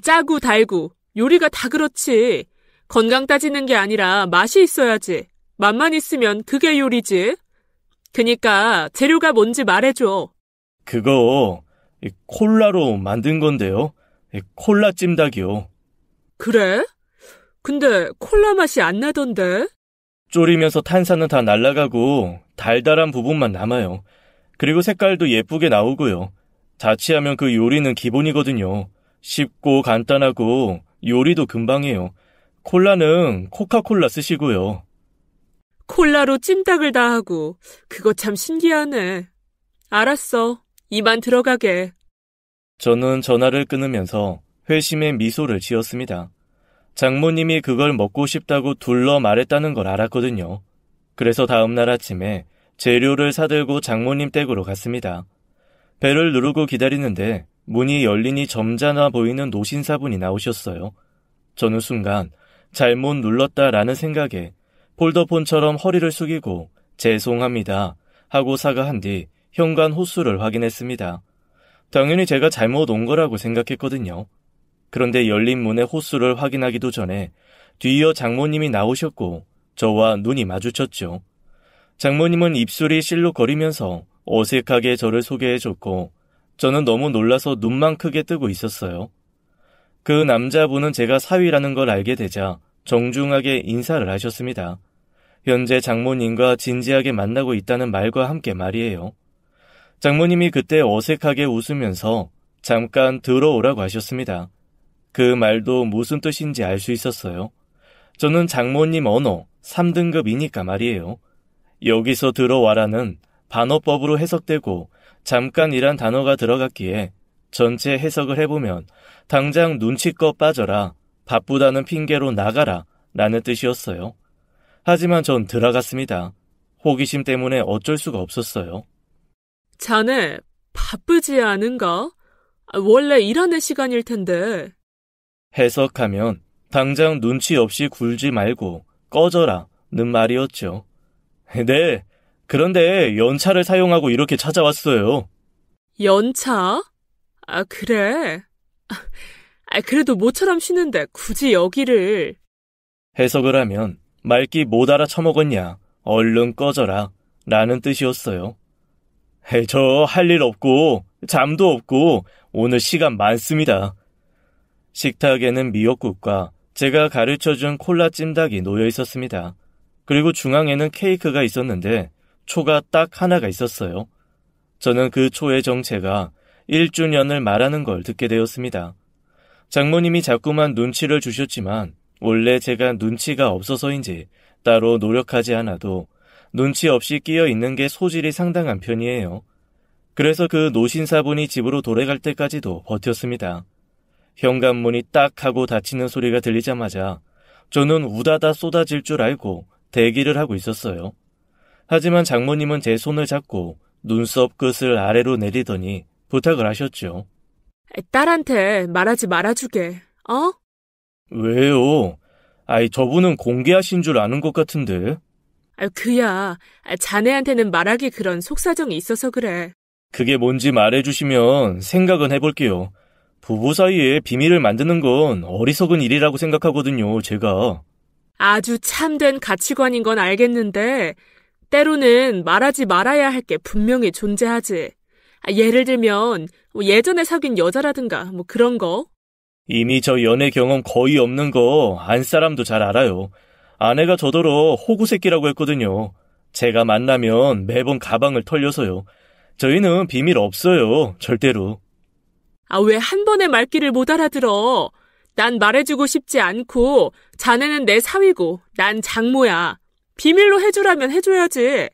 짜고 달고 요리가 다 그렇지. 건강 따지는 게 아니라 맛이 있어야지. 맛만 있으면 그게 요리지. 그니까 재료가 뭔지 말해줘. 그거 콜라로 만든 건데요. 콜라 찜닭이요. 그래? 근데 콜라 맛이 안 나던데? 졸이면서 탄산은 다 날아가고 달달한 부분만 남아요. 그리고 색깔도 예쁘게 나오고요. 자취하면 그 요리는 기본이거든요. 쉽고 간단하고 요리도 금방해요. 콜라는 코카콜라 쓰시고요. 콜라로 찜닭을 다 하고 그거 참 신기하네. 알았어. 이만 들어가게. 저는 전화를 끊으면서 회심의 미소를 지었습니다. 장모님이 그걸 먹고 싶다고 둘러 말했다는 걸 알았거든요. 그래서 다음날 아침에 재료를 사들고 장모님 댁으로 갔습니다. 벨을 누르고 기다리는데 문이 열리니 점잖아 보이는 노신사분이 나오셨어요. 저는 순간 잘못 눌렀다라는 생각에 폴더폰처럼 허리를 숙이고 죄송합니다 하고 사과한 뒤 현관 호수를 확인했습니다. 당연히 제가 잘못 온 거라고 생각했거든요. 그런데 열린 문의 호수를 확인하기도 전에 뒤이어 장모님이 나오셨고 저와 눈이 마주쳤죠. 장모님은 입술이 실룩거리면서 어색하게 저를 소개해줬고 저는 너무 놀라서 눈만 크게 뜨고 있었어요. 그 남자분은 제가 사위라는 걸 알게 되자 정중하게 인사를 하셨습니다. 현재 장모님과 진지하게 만나고 있다는 말과 함께 말이에요. 장모님이 그때 어색하게 웃으면서 잠깐 들어오라고 하셨습니다. 그 말도 무슨 뜻인지 알 수 있었어요. 저는 장모님 언어 3등급이니까 말이에요. 여기서 들어와라는 반어법으로 해석되고 잠깐이란 단어가 들어갔기에 전체 해석을 해보면 당장 눈치껏 빠져라, 바쁘다는 핑계로 나가라 라는 뜻이었어요. 하지만 전 들어갔습니다. 호기심 때문에 어쩔 수가 없었어요. 자네 바쁘지 않은가? 원래 일하는 시간일 텐데. 해석하면 당장 눈치 없이 굴지 말고 꺼져라는 말이었죠. 네, 그런데 연차를 사용하고 이렇게 찾아왔어요. 연차? 그래. 그래도 모처럼 쉬는데 굳이 여기를. 해석을 하면 말귀 못 알아쳐먹었냐, 얼른 꺼져라 라는 뜻이었어요. 저 할 일 없고 잠도 없고 오늘 시간 많습니다. 식탁에는 미역국과 제가 가르쳐준 콜라 찜닭이 놓여 있었습니다. 그리고 중앙에는 케이크가 있었는데 초가 딱 하나가 있었어요. 저는 그 초의 정체가 1주년을 말하는 걸 듣게 되었습니다. 장모님이 자꾸만 눈치를 주셨지만 원래 제가 눈치가 없어서인지 따로 노력하지 않아도 눈치 없이 끼어 있는 게 소질이 상당한 편이에요. 그래서 그 노신사분이 집으로 돌아갈 때까지도 버텼습니다. 현관문이 딱 하고 닫히는 소리가 들리자마자 저는 우다다 쏟아질 줄 알고 대기를 하고 있었어요. 하지만 장모님은 제 손을 잡고 눈썹 끝을 아래로 내리더니 부탁을 하셨죠. 딸한테 말하지 말아주게, 어? 왜요? 저분은 공개하신 줄 아는 것 같은데. 그야, 자네한테는 말하기 그런 속사정이 있어서 그래. 그게 뭔지 말해주시면 생각은 해볼게요. 부부 사이에 비밀을 만드는 건 어리석은 일이라고 생각하거든요, 제가. 아주 참된 가치관인 건 알겠는데 때로는 말하지 말아야 할 게 분명히 존재하지. 예를 들면 예전에 사귄 여자라든가 그런 거. 이미 저 연애 경험 거의 없는 거 안 사람도 잘 알아요. 아내가 저더러 호구새끼라고 했거든요. 제가 만나면 매번 가방을 털려서요. 저희는 비밀 없어요. 절대로. 아, 왜 한 번에 말귀를 못 알아들어? 난 말해주고 싶지 않고 자네는 내 사위고 난 장모야. 비밀로 해주라면 해줘야지.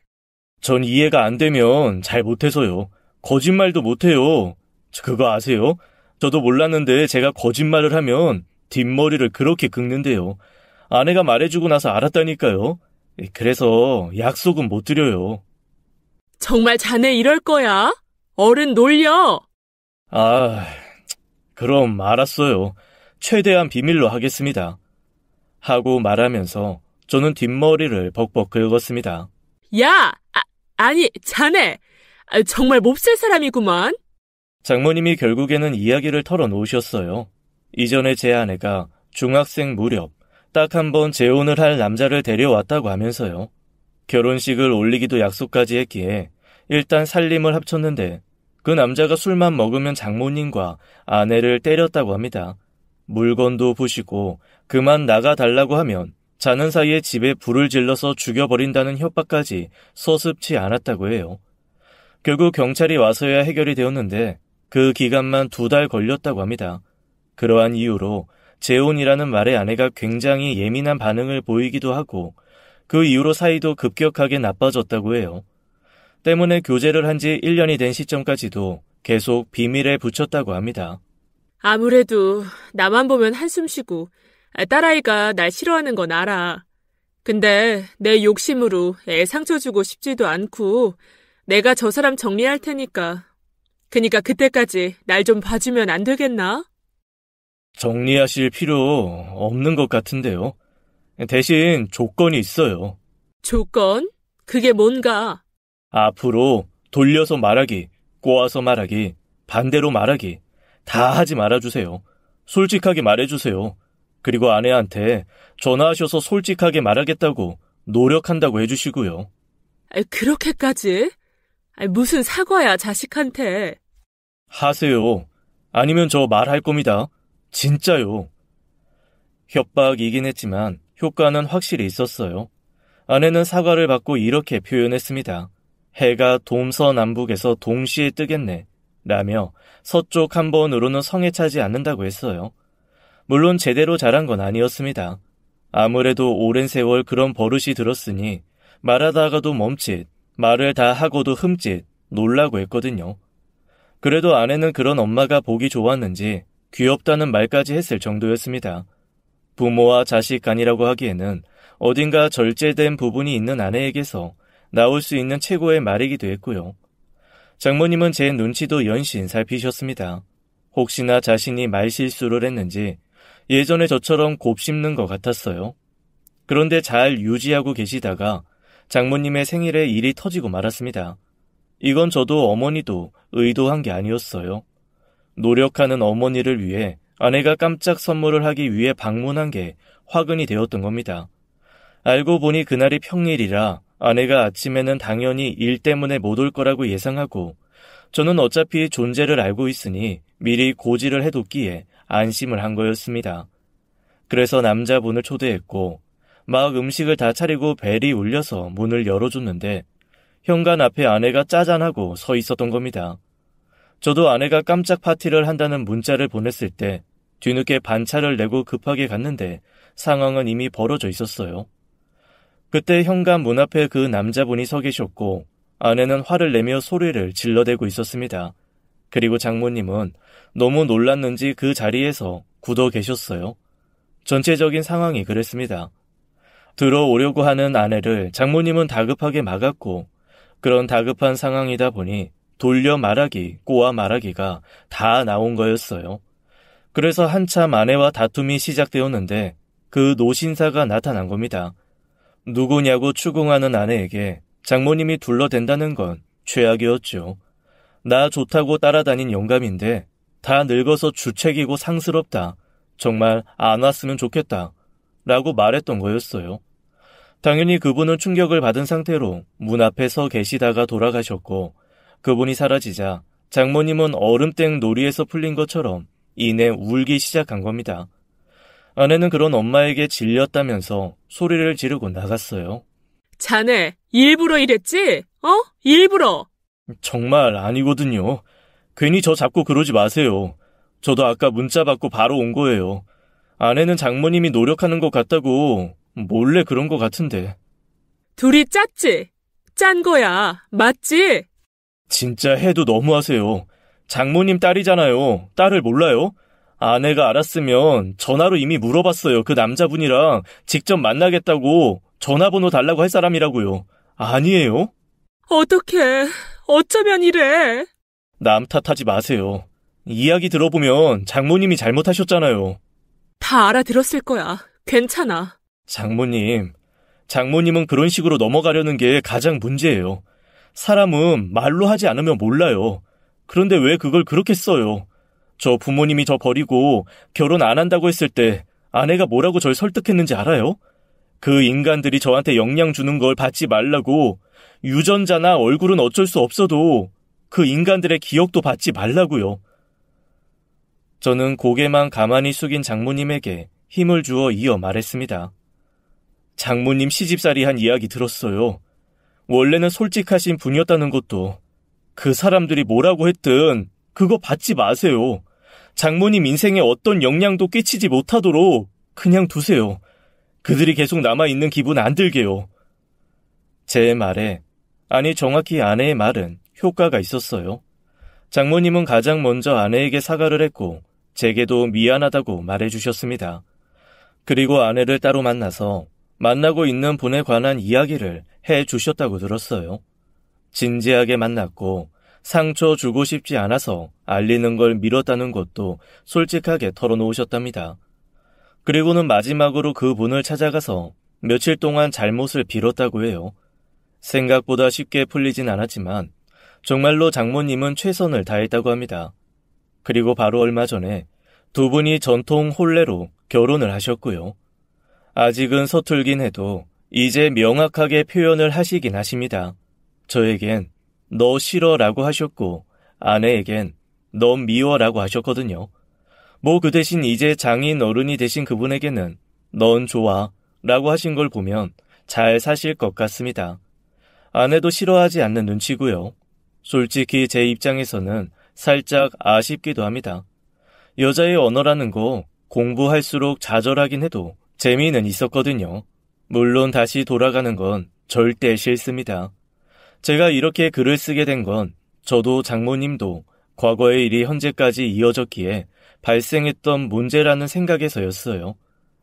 전 이해가 안 되면 잘 못해서요. 거짓말도 못해요. 그거 아세요? 저도 몰랐는데 제가 거짓말을 하면 뒷머리를 그렇게 긁는데요. 아내가 말해주고 나서 알았다니까요. 그래서 약속은 못 드려요. 정말 자네 이럴 거야? 어른 놀려. 아, 그럼 알았어요. 최대한 비밀로 하겠습니다. 하고 말하면서 저는 뒷머리를 벅벅 긁었습니다. 야! 아니, 자네! 정말 몹쓸 사람이구만. 장모님이 결국에는 이야기를 털어놓으셨어요. 이전에 제 아내가 중학생 무렵 딱 한 번 재혼을 할 남자를 데려왔다고 하면서요. 결혼식을 올리기도 약속까지 했기에 일단 살림을 합쳤는데 그 남자가 술만 먹으면 장모님과 아내를 때렸다고 합니다. 물건도 부시고 그만 나가달라고 하면 자는 사이에 집에 불을 질러서 죽여버린다는 협박까지 서슴지 않았다고 해요. 결국 경찰이 와서야 해결이 되었는데 그 기간만 2달 걸렸다고 합니다. 그러한 이유로 재혼이라는 말에 아내가 굉장히 예민한 반응을 보이기도 하고 그 이후로 사이도 급격하게 나빠졌다고 해요. 때문에 교제를 한 지 1년이 된 시점까지도 계속 비밀에 붙였다고 합니다. 아무래도 나만 보면 한숨 쉬고 딸아이가 날 싫어하는 건 알아. 근데 내 욕심으로 애 상처 주고 싶지도 않고 내가 저 사람 정리할 테니까. 그니까 그때까지 날 좀 봐주면 안 되겠나? 정리하실 필요 없는 것 같은데요. 대신 조건이 있어요. 조건? 그게 뭔가? 앞으로 돌려서 말하기, 꼬아서 말하기, 반대로 말하기 다 하지 말아주세요. 솔직하게 말해주세요. 그리고 아내한테 전화하셔서 솔직하게 말하겠다고 노력한다고 해주시고요. 그렇게까지? 무슨 사과야, 자식한테. 하세요. 아니면 저 말할 겁니다. 진짜요. 협박이긴 했지만 효과는 확실히 있었어요. 아내는 사과를 받고 이렇게 표현했습니다. 해가 동서남북에서 동시에 뜨겠네 라며 서쪽 한 번으로는 성에 차지 않는다고 했어요. 물론 제대로 잘한 건 아니었습니다. 아무래도 오랜 세월 그런 버릇이 들었으니 말하다가도 멈칫, 말을 다 하고도 흠칫, 놀라고 했거든요. 그래도 아내는 그런 엄마가 보기 좋았는지 귀엽다는 말까지 했을 정도였습니다. 부모와 자식 간이라고 하기에는 어딘가 절제된 부분이 있는 아내에게서 나올 수 있는 최고의 말이기도 했고요. 장모님은 제 눈치도 연신 살피셨습니다. 혹시나 자신이 말실수를 했는지 예전에 저처럼 곱씹는 것 같았어요. 그런데 잘 유지하고 계시다가 장모님의 생일에 일이 터지고 말았습니다. 이건 저도 어머니도 의도한 게 아니었어요. 노력하는 어머니를 위해 아내가 깜짝 선물을 하기 위해 방문한 게 화근이 되었던 겁니다. 알고 보니 그날이 평일이라 아내가 아침에는 당연히 일 때문에 못 올 거라고 예상하고 저는 어차피 존재를 알고 있으니 미리 고지를 해뒀기에 안심을 한 거였습니다. 그래서 남자분을 초대했고 막 음식을 다 차리고 벨이 울려서 문을 열어줬는데 현관 앞에 아내가 짜잔하고 서 있었던 겁니다. 저도 아내가 깜짝 파티를 한다는 문자를 보냈을 때 뒤늦게 반차를 내고 급하게 갔는데 상황은 이미 벌어져 있었어요. 그때 현관 문 앞에 그 남자분이 서 계셨고 아내는 화를 내며 소리를 질러대고 있었습니다. 그리고 장모님은 너무 놀랐는지 그 자리에서 굳어 계셨어요. 전체적인 상황이 그랬습니다. 들어오려고 하는 아내를 장모님은 다급하게 막았고 그런 다급한 상황이다 보니 돌려 말하기, 꼬아 말하기가 다 나온 거였어요. 그래서 한참 아내와 다툼이 시작되었는데 그 노신사가 나타난 겁니다. 누구냐고 추궁하는 아내에게 장모님이 둘러댄다는 건 최악이었죠. 나 좋다고 따라다닌 영감인데 다 늙어서 주책이고 상스럽다. 정말 안 왔으면 좋겠다. 라고 말했던 거였어요. 당연히 그분은 충격을 받은 상태로 문 앞에 서 계시다가 돌아가셨고 그분이 사라지자 장모님은 얼음땡 놀이에서 풀린 것처럼 이내 울기 시작한 겁니다. 아내는 그런 엄마에게 질렸다면서 소리를 지르고 나갔어요. 자네, 일부러 이랬지? 일부러. 정말 아니거든요. 괜히 저 잡고 그러지 마세요. 저도 아까 문자 받고 바로 온 거예요. 아내는 장모님이 노력하는 것 같다고 몰래 그런 것 같은데. 둘이 짰지? 짠 거야. 맞지? 진짜 해도 너무하세요. 장모님 딸이잖아요. 딸을 몰라요? 아내가 알았으면 전화로 이미 물어봤어요. 그 남자분이랑 직접 만나겠다고 전화번호 달라고 할 사람이라고요. 아니에요? 어떡해. 어쩌면 이래. 남 탓하지 마세요. 이야기 들어보면 장모님이 잘못하셨잖아요. 다 알아들었을 거야. 괜찮아. 장모님은 그런 식으로 넘어가려는 게 가장 문제예요. 사람은 말로 하지 않으면 몰라요. 그런데 왜 그걸 그렇게 써요? 저 부모님이 저 버리고 결혼 안 한다고 했을 때 아내가 뭐라고 절 설득했는지 알아요? 그 인간들이 저한테 영향 주는 걸 받지 말라고, 유전자나 얼굴은 어쩔 수 없어도 그 인간들의 기억도 받지 말라고요. 저는 고개만 가만히 숙인 장모님에게 힘을 주어 이어 말했습니다. 장모님 시집살이 한 이야기 들었어요. 원래는 솔직하신 분이었다는 것도. 그 사람들이 뭐라고 했든 그거 받지 마세요. 장모님 인생에 어떤 영향도 끼치지 못하도록 그냥 두세요. 그들이 계속 남아있는 기분 안 들게요. 제 말에, 아니 정확히 아내의 말은 효과가 있었어요. 장모님은 가장 먼저 아내에게 사과를 했고 제게도 미안하다고 말해주셨습니다. 그리고 아내를 따로 만나서 만나고 있는 분에 관한 이야기를 해주셨다고 들었어요. 진지하게 만났고 상처 주고 싶지 않아서 알리는 걸 미뤘다는 것도 솔직하게 털어놓으셨답니다. 그리고는 마지막으로 그 분을 찾아가서 며칠 동안 잘못을 빌었다고 해요. 생각보다 쉽게 풀리진 않았지만 정말로 장모님은 최선을 다했다고 합니다. 그리고 바로 얼마 전에 두 분이 전통 혼례로 결혼을 하셨고요. 아직은 서툴긴 해도 이제 명확하게 표현을 하시긴 하십니다. 저에겐 너 싫어라고 하셨고 아내에겐 너 미워라고 하셨거든요. 뭐 그 대신 이제 장인 어른이 되신 그분에게는 넌 좋아 라고 하신 걸 보면 잘 사실 것 같습니다. 아내도 싫어하지 않는 눈치고요. 솔직히 제 입장에서는 살짝 아쉽기도 합니다. 여자의 언어라는 거 공부할수록 좌절하긴 해도 재미는 있었거든요. 물론 다시 돌아가는 건 절대 싫습니다. 제가 이렇게 글을 쓰게 된 건 저도 장모님도 과거의 일이 현재까지 이어졌기에 발생했던 문제라는 생각에서였어요.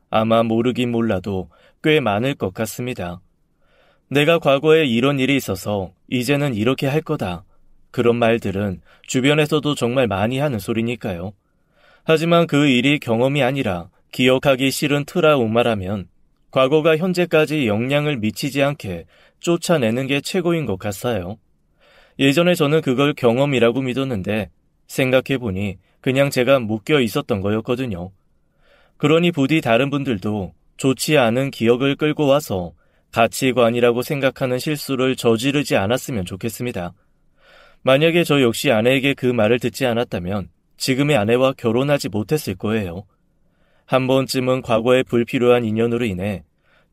아마 모르긴 몰라도 꽤 많을 것 같습니다. 내가 과거에 이런 일이 있어서 이제는 이렇게 할 거다. 그런 말들은 주변에서도 정말 많이 하는 소리니까요. 하지만 그 일이 경험이 아니라 기억하기 싫은 트라우마라면 과거가 현재까지 영향을 미치지 않게 쫓아내는 게 최고인 것 같아요. 예전에 저는 그걸 경험이라고 믿었는데 생각해보니 그냥 제가 묶여 있었던 거였거든요. 그러니 부디 다른 분들도 좋지 않은 기억을 끌고 와서 가치관이라고 생각하는 실수를 저지르지 않았으면 좋겠습니다. 만약에 저 역시 아내에게 그 말을 듣지 않았다면 지금의 아내와 결혼하지 못했을 거예요. 한 번쯤은 과거의 불필요한 인연으로 인해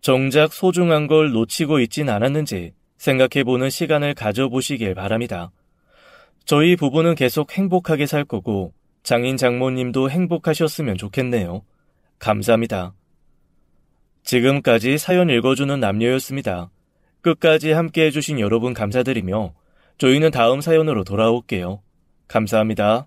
정작 소중한 걸 놓치고 있진 않았는지 생각해보는 시간을 가져보시길 바랍니다. 저희 부부는 계속 행복하게 살 거고 장인 장모님도 행복하셨으면 좋겠네요. 감사합니다. 지금까지 사연 읽어주는 남녀였습니다. 끝까지 함께 해주신 여러분 감사드리며 저희는 다음 사연으로 돌아올게요. 감사합니다.